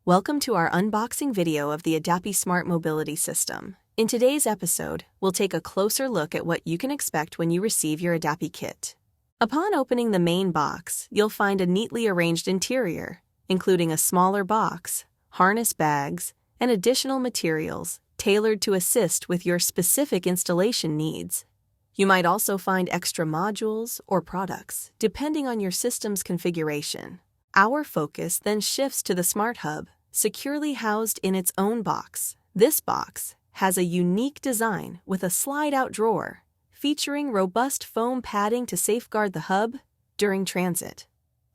Welcome to our unboxing video of the Adapy Smart Mobility System. In today's episode, we'll take a closer look at what you can expect when you receive your Adapy kit. Upon opening the main box, you'll find a neatly arranged interior, including a smaller box, harness bags, and additional materials tailored to assist with your specific installation needs. You might also find extra modules or products, depending on your system's configuration. Our focus then shifts to the Smart Hub, securely housed in its own box. This box has a unique design with a slide-out drawer, featuring robust foam padding to safeguard the hub during transit.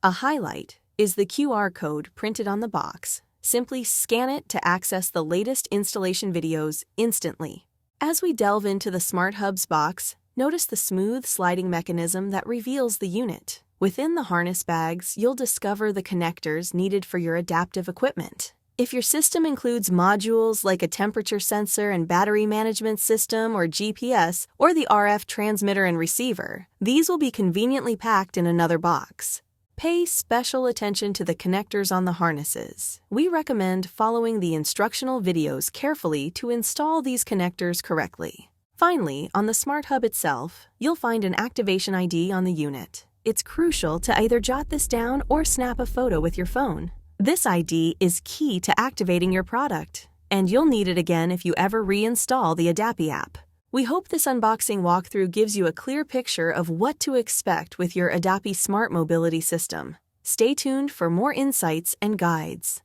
A highlight is the QR code printed on the box. Simply scan it to access the latest installation videos instantly. As we delve into the Smart Hub's box, notice the smooth sliding mechanism that reveals the unit. Within the harness bags, you'll discover the connectors needed for your adaptive equipment. If your system includes modules like a temperature sensor and battery management system or GPS, or the RF transmitter and receiver, these will be conveniently packed in another box. Pay special attention to the connectors on the harnesses. We recommend following the instructional videos carefully to install these connectors correctly. Finally, on the Smart Hub itself, you'll find an activation ID on the unit. It's crucial to either jot this down or snap a photo with your phone. This ID is key to activating your product, and you'll need it again if you ever reinstall the Adapy app. We hope this unboxing walkthrough gives you a clear picture of what to expect with your Adapy Smart Mobility System. Stay tuned for more insights and guides.